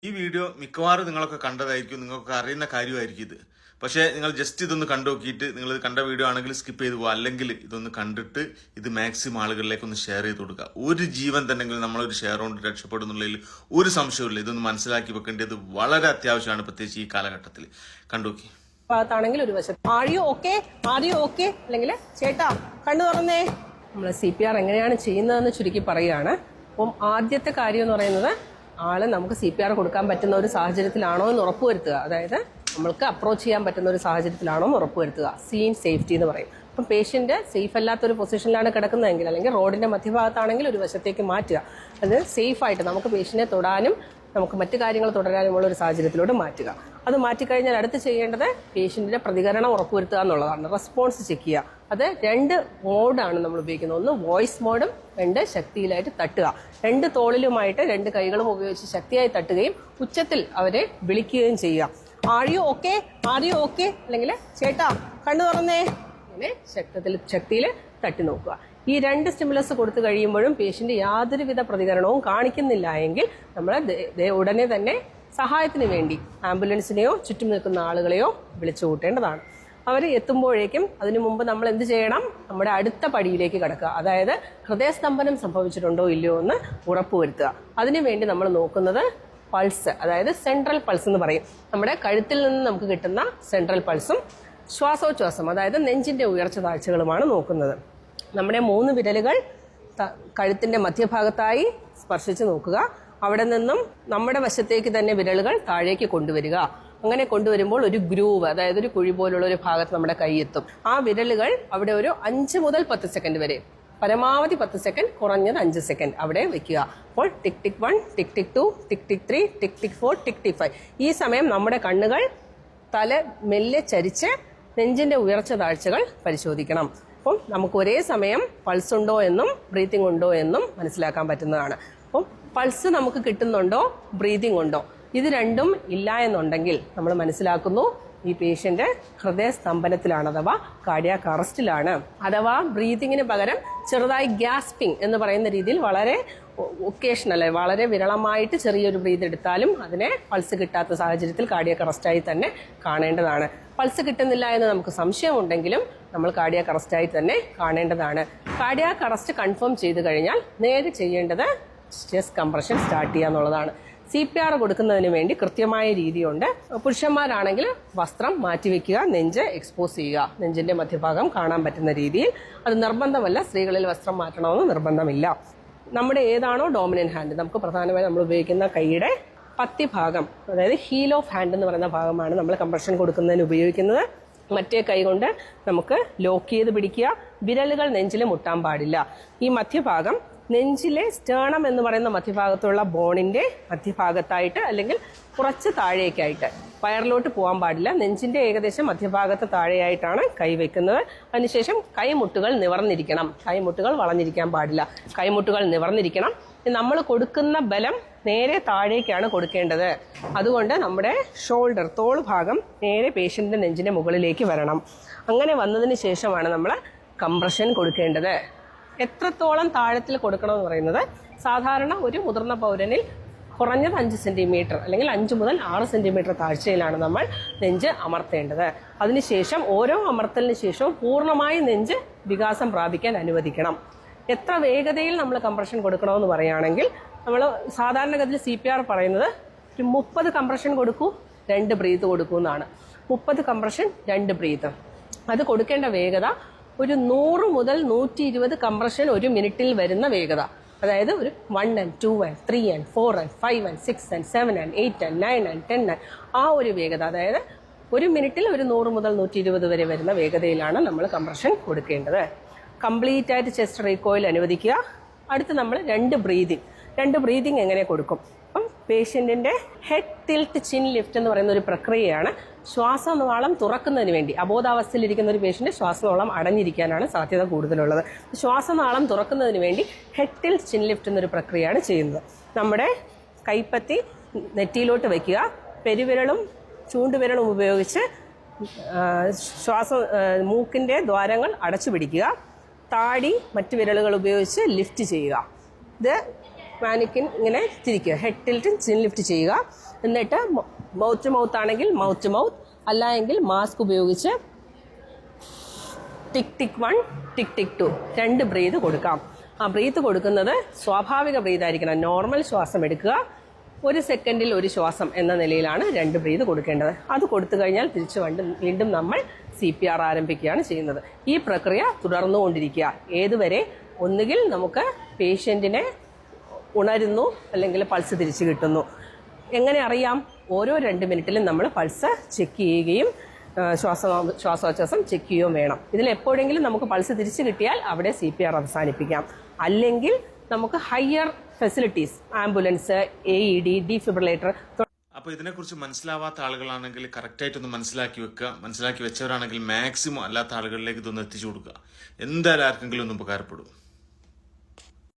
ഈ വീഡിയോ മിക്കവാറും നിങ്ങളൊക്കെ കണ്ടതായിരിക്കും, നിങ്ങൾക്ക് അറിയുന്ന കാര്യമായിരിക്കും ഇത്. പക്ഷേ നിങ്ങൾ ജസ്റ്റ് ഇതൊന്ന് കണ്ടു നോക്കിയിട്ട്, നിങ്ങൾ കണ്ട വീഡിയോ ആണെങ്കിൽ സ്കിപ്പ് ചെയ്ത് പോകുക, അല്ലെങ്കിൽ ഇതൊന്ന് കണ്ടിട്ട് ഇത് മാക്സിമം ആളുകളിലേക്ക് ഒന്ന് ഷെയർ ചെയ്ത് കൊടുക്കുക. ഒരു ജീവൻ തന്നെങ്കിലും നമ്മളൊരു ഷെയർ കൊണ്ട് രക്ഷപ്പെടുന്നുള്ളതിൽ ഒരു സംശയമില്ല. ഇതൊന്ന് മനസ്സിലാക്കി വെക്കേണ്ടത് വളരെ അത്യാവശ്യമാണ്, പ്രത്യേകിച്ച് ഈ കാലഘട്ടത്തിൽ. കണ്ടുനോക്കി ഭാഗത്താണെങ്കിൽ ഒരു വശത്ത് ആടിയോ ഓക്കെ അല്ലെങ്കിൽ ചേട്ടാ കണ്ണു തുറന്നേ. നമ്മൾ CPR എങ്ങനെയാണ് ചെയ്യുന്നതെന്ന് ചുരുക്കി പറയുകയാണ്. അപ്പം ആദ്യത്തെ കാര്യം എന്ന് പറയുന്നത്, ആള് നമുക്ക് CPR കൊടുക്കാൻ പറ്റുന്ന ഒരു സാഹചര്യത്തിലാണോ എന്ന് ഉറപ്പുവരുത്തുക. അതായത് നമ്മൾക്ക് അപ്രോച്ച് ചെയ്യാൻ പറ്റുന്ന ഒരു സാഹചര്യത്തിലാണോ എന്ന് ഉറപ്പുവരുത്തുക. സീൻ സേഫ്റ്റി എന്ന് പറയും. അപ്പം പേഷ്യന്റ് സേഫ് അല്ലാത്തൊരു പൊസിഷനിലാണ് കിടക്കുന്നതെങ്കിൽ, അല്ലെങ്കിൽ റോഡിന്റെ മധ്യഭാഗത്താണെങ്കിൽ ഒരു വശത്തേക്ക് മാറ്റുക. അത് സേഫായിട്ട് നമുക്ക് പേഷ്യന്റിനെ തൊടാനും നമുക്ക് മറ്റു കാര്യങ്ങൾ തുടരാനുമുള്ള ഒരു സാഹചര്യത്തിലോട്ട് മാറ്റുക. അത് മാറ്റിക്കഴിഞ്ഞാൽ അടുത്ത് ചെയ്യേണ്ടത് പേഷ്യന്റിന്റെ പ്രതികരണം ഉറപ്പുവരുത്തുക എന്നുള്ളതാണ്. റെസ്പോൺസ് ചെക്ക് ചെയ്യുക. അത് 2 മോഡാണ് നമ്മൾ ഉപയോഗിക്കുന്നത്. ഒന്ന് വോയിസ് മോഡും, 2 ശക്തിയിലായിട്ട് തട്ടുക. 2 തോളിലുമായിട്ട് 2 കൈകളും ഉപയോഗിച്ച് ശക്തിയായി തട്ടുകയും ഉച്ചത്തിൽ അവരെ വിളിക്കുകയും ചെയ്യുക. ആടിയോ ഓക്കെ അല്ലെങ്കിൽ ചേട്ടാ കണ്ണു തുറന്നേ. ഇങ്ങനെ ശക്തിയിൽ തട്ടി നോക്കുക. ഈ 2 സ്റ്റിമുലസ് കൊടുത്തു കഴിയുമ്പോഴും പേഷ്യന്റ് യാതൊരുവിധ പ്രതികരണവും കാണിക്കുന്നില്ല എങ്കിൽ നമ്മൾ ഉടനെ തന്നെ സഹായത്തിന് വേണ്ടി ആംബുലൻസിനെയോ ചുറ്റും നിൽക്കുന്ന ആളുകളെയോ വിളിച്ചു കൂട്ടേണ്ടതാണ്. അവർ എത്തുമ്പോഴേക്കും അതിനു മുമ്പ് നമ്മൾ എന്ത് ചെയ്യണം? നമ്മുടെ അടുത്ത പടിയിലേക്ക് കടക്കുക. അതായത് ഹൃദയസ്തംഭനം സംഭവിച്ചിട്ടുണ്ടോ ഇല്ലയോ എന്ന് ഉറപ്പുവരുത്തുക. അതിനുവേണ്ടി നമ്മൾ നോക്കുന്നത് പൾസ്, അതായത് സെൻട്രൽ പൾസ് എന്ന് പറയും. നമ്മുടെ കഴുത്തിൽ നിന്ന് നമുക്ക് കിട്ടുന്ന സെൻട്രൽ പൾസും ശ്വാസോച്ഛ്വാസം, അതായത് നെഞ്ചിന്റെ ഉയർച്ച താഴ്ചകളുമാണ് നോക്കുന്നത്. നമ്മുടെ 3 വിരലുകൾ കഴുത്തിന്റെ മധ്യഭാഗത്തായി സ്പർശിച്ച് നോക്കുക. അവിടെ നിന്നും നമ്മുടെ വശത്തേക്ക് തന്നെ വിരലുകൾ താഴേക്ക് കൊണ്ടുവരിക. അങ്ങനെ കൊണ്ടുവരുമ്പോൾ ഒരു ഗ്രൂവ്, അതായത് ഒരു കുഴി പോലുള്ള ഒരു ഭാഗത്ത് നമ്മുടെ കൈ എത്തും. ആ വിരലുകൾ അവിടെ ഒരു 5 മുതൽ 10 സെക്കൻഡ് വരെ, പരമാവധി 10 സെക്കൻഡ്, കുറഞ്ഞത് 5 സെക്കൻഡ് അവിടെ വെക്കുക. അപ്പോൾ ടിക് ടിക് 1, ടിക് ടിക് 2, ടിക് ടിക് 3, ടിക് ടിക് 4, ടിക് ടിക് 5. ഈ സമയം നമ്മുടെ കണ്ണുകൾ തല മെല്ലെ ചരിച്ച് നെഞ്ചിന്റെ ഉയർച്ച താഴ്ചകൾ പരിശോധിക്കണം. അപ്പം നമുക്ക് ഒരേ സമയം പൾസ് ഉണ്ടോ എന്നും ബ്രീത്തിങ് ഉണ്ടോ എന്നും മനസ്സിലാക്കാൻ പറ്റുന്നതാണ്. അപ്പം പൾസ് നമുക്ക് കിട്ടുന്നുണ്ടോ, ബ്രീതിങ് ഉണ്ടോ, ഇത് രണ്ടും ഇല്ല എന്നുണ്ടെങ്കിൽ നമ്മൾ മനസ്സിലാക്കുന്നു ഈ പേഷ്യന്റ് ഹൃദയസ്തംഭനത്തിലാണ്, അഥവാ കാർഡിയാക് അറസ്റ്റിലാണ്. അഥവാ ബ്രീതിങ്ങിന് പകരം ചെറുതായി ഗ്യാസ്പിംഗ് എന്ന് പറയുന്ന രീതിയിൽ വളരെ ഒക്കേഷണൽ, വളരെ വിരളമായിട്ട് ചെറിയൊരു ബ്രീത് എടുത്താലും അതിനെ പൾസ് കിട്ടാത്ത സാഹചര്യത്തിൽ കാർഡിയാക് അറസ്റ്റായി തന്നെ കാണേണ്ടതാണ്. പൾസ് കിട്ടുന്നില്ല എന്ന് നമുക്ക് സംശയമുണ്ടെങ്കിലും നമ്മൾ കാർഡിയാക് അറസ്റ്റായി തന്നെ കാണേണ്ടതാണ്. കാർഡിയാക് അറസ്റ്റ് കൺഫേം ചെയ്ത് കഴിഞ്ഞാൽ നേരെ ചെയ്യേണ്ടത് ചെസ്റ്റ് കംപ്രഷൻ സ്റ്റാർട്ട് ചെയ്യുക എന്നുള്ളതാണ്. CPR കൊടുക്കുന്നതിന് വേണ്ടി കൃത്യമായ രീതിയുണ്ട്. പുരുഷന്മാരാണെങ്കിൽ വസ്ത്രം മാറ്റിവെക്കുക, നെഞ്ച് എക്സ്പോസ് ചെയ്യുക, നെഞ്ചിന്റെ മധ്യഭാഗം കാണാൻ പറ്റുന്ന രീതിയിൽ. അത് നിർബന്ധമല്ല, സ്ത്രീകളിൽ വസ്ത്രം മാറ്റണമെന്ന് നിർബന്ധമില്ല. നമ്മുടെ ഏതാണോ ഡോമിനന്റ് ഹാൻഡ്, നമുക്ക് പ്രധാനമായും നമ്മൾ ഉപയോഗിക്കുന്ന കൈയുടെ പത്തിഭാഗം, അതായത് ഹീൽ ഓഫ് ഹാൻഡ് എന്ന് പറയുന്ന ഭാഗമാണ് നമ്മൾ കംപ്രഷൻ കൊടുക്കുന്നതിന് ഉപയോഗിക്കുന്നത്. മറ്റേ കൈ കൊണ്ട് നമുക്ക് ലോക്ക് ചെയ്ത് പിടിക്കുക. വിരലുകൾ നെഞ്ചിൽ മുട്ടാൻ പാടില്ല. ഈ മധ്യഭാഗം നെഞ്ചിലെ സ്റ്റേണം എന്ന് പറയുന്ന മധ്യഭാഗത്തുള്ള ബോണിന്റെ മധ്യഭാഗത്തായിട്ട്, അല്ലെങ്കിൽ കുറച്ച് താഴേക്കായിട്ട്, വയറിലോട്ട് പോകാൻ പാടില്ല. നെഞ്ചിന്റെ ഏകദേശം മധ്യഭാഗത്ത് താഴെയായിട്ടാണ് കൈ വെക്കുന്നത്. അതിനുശേഷം കൈമുട്ടുകൾ നിവർന്നിരിക്കണം, കൈമുട്ടുകൾ വളഞ്ഞിരിക്കാൻ പാടില്ല. കൈമുട്ടുകൾ നിവർന്നിരിക്കണം. നമ്മൾ കൊടുക്കുന്ന ബലം നേരെ താഴേക്കാണ് കൊടുക്കേണ്ടത്. അതുകൊണ്ട് നമ്മുടെ ഷോൾഡർ, തോൾ ഭാഗം നേരെ പേഷ്യന്റിന്റെ നെഞ്ചിന്റെ മുകളിലേക്ക് വരണം. അങ്ങനെ വന്നതിന് ശേഷമാണ് നമ്മൾ കംപ്രഷൻ കൊടുക്കേണ്ടത്. എത്രത്തോളം താഴത്തിൽ കൊടുക്കണമെന്ന് പറയുന്നത്, സാധാരണ ഒരു മുതിർന്ന പൗരനിൽ കുറഞ്ഞത് 5 സെന്റിമീറ്റർ അല്ലെങ്കിൽ 5 മുതൽ 6 സെന്റിമീറ്റർ താഴ്ചയിലാണ് നമ്മൾ നെഞ്ച് അമർത്തേണ്ടത്. അതിനുശേഷം ഓരോ അമർത്തലിന് ശേഷവും പൂർണ്ണമായി നെഞ്ച് വികാസം പ്രാപിക്കാൻ അനുവദിക്കണം. എത്ര വേഗതയിൽ നമ്മൾ കംപ്രഷൻ കൊടുക്കണമെന്ന് പറയുകയാണെങ്കിൽ, നമ്മൾ സാധാരണഗതിയിൽ CPR പറയുന്നത് ഒരു 30 കംപ്രഷൻ കൊടുക്കൂ, 2 ബ്രീത്ത് കൊടുക്കൂ എന്നാണ്. 30 കംപ്രഷൻ, 2 ബ്രീത്ത്. അത് കൊടുക്കേണ്ട വേഗത ഒരു 100 മുതൽ 120 കംപ്രഷൻ ഒരു മിനിറ്റിൽ വരുന്ന വേഗത. അതായത് ഒരു 1 and 2 and 3 and 4 and 5 and 6 and 7 and 8 and 9 and 10 and ആ ഒരു വേഗത, അതായത് ഒരു മിനിറ്റിൽ ഒരു 100 മുതൽ 120 വരെ വരുന്ന വേഗതയിലാണ് നമ്മൾ കംപ്രഷൻ കൊടുക്കേണ്ടത്. കംപ്ലീറ്റ് ആയിട്ട് ചെസ്റ്റ് റീകോയിൽ അനുവദിക്കുക. അടുത്ത് നമ്മൾ 2 ബ്രീതിങ് എങ്ങനെ കൊടുക്കും? അപ്പം പേഷ്യന്റിന്റെ ഹെഡ് ടിൽറ്റ് ചിൻ ലിഫ്റ്റ് എന്ന് പറയുന്ന ഒരു പ്രക്രിയയാണ്. ശ്വാസനാളം തുറക്കുന്നതിന് വേണ്ടി, അബോധാവസ്ഥയിലിരിക്കുന്ന ഒരു പേഷ്യന്റ് ശ്വാസനാളം അടഞ്ഞിരിക്കാനാണ് സാധ്യത കൂടുതലുള്ളത്. ശ്വാസനാളം തുറക്കുന്നതിന് വേണ്ടി ഹെഡ് ടിൽറ്റ് ചിൻ ലിഫ്റ്റ് എന്നൊരു പ്രക്രിയയാണ് ചെയ്യുന്നത്. നമ്മുടെ കൈപ്പത്തി നെറ്റിയിലോട്ട് വയ്ക്കുക, പെരുവിരലും ചൂണ്ടുവിരലും ഉപയോഗിച്ച് മൂക്കിന്റെ ദ്വാരങ്ങൾ അടച്ചു പിടിക്കുക, താടി മറ്റു വിരലുകൾ ഉപയോഗിച്ച് ലിഫ്റ്റ് ചെയ്യുക. ഇത് മാനിക്കിൻ ഇങ്ങനെ തിരിക്കുക, ഹെഡ് ടിൽറ്റ് ചിൻ ലിഫ്റ്റ് ചെയ്യുക. എന്നിട്ട് മൗത്ത് ടു മൗത്ത് ആണെങ്കിൽ മൗത്ത് ടു മൗത്ത്, അല്ല എങ്കിൽ മാസ്ക് ഉപയോഗിച്ച് ടിക് ടിക് 1 ടിക് ടിക് 2 2 ബ്രീത്ത് കൊടുക്കാം. ആ ബ്രീത്ത് കൊടുക്കുന്നത് സ്വാഭാവിക ബ്രീത്ത് ആയിരിക്കണം. നോർമൽ ശ്വാസം എടുക്കുക, 1 സെക്കൻഡിൽ 1 ശ്വാസം എന്ന നിലയിലാണ് 2 ബ്രീത്ത് കൊടുക്കേണ്ടത്. അത് കൊടുത്തു കഴിഞ്ഞാൽ തിരിച്ചു വീണ്ടും നമ്മൾ CPR ആരംഭിക്കുകയാണ് ചെയ്യുന്നത്. ഈ പ്രക്രിയ തുടർന്നുകൊണ്ടിരിക്കുക. ഏതുവരെ? ഒന്നുകിൽ നമുക്ക് പേഷ്യൻറ്റിനെ ഉണരുന്നു അല്ലെങ്കിൽ പൾസ് തിരിച്ചു കിട്ടുന്നു. എങ്ങനെ അറിയാം? ഓരോ 2 മിനിറ്റിലും നമ്മൾ പൾസ് ചെക്ക് ചെയ്യുകയും ശ്വാസോച്ഛ്വാസം ചെക്ക് ചെയ്യുകയും വേണം. ഇതിൽ എപ്പോഴെങ്കിലും നമുക്ക് പൾസ് തിരിച്ചു കിട്ടിയാൽ അവിടെ CPR അവസാനിപ്പിക്കാം. അല്ലെങ്കിൽ നമുക്ക് higher facilities, ambulance, AED, defibrillator. അപ്പോൾ ഇതിനെക്കുറിച്ച് മനസ്സിലാവാത്ത ആളുകളാണെങ്കിൽ കറക്റ്റായിട്ടൊന്ന് മനസ്സിലാക്കി വെക്കുക. മനസ്സിലാക്കി വെച്ചവരാണെങ്കിൽ മാക്സിമം അല്ലാത്ത ആളുകളിലേക്ക് ഇതൊന്ന് എത്തിച്ചു കൊടുക്കുക. എന്തായാലും ആർക്കെങ്കിലും ഒന്ന് ഉപകാരപ്പെടും.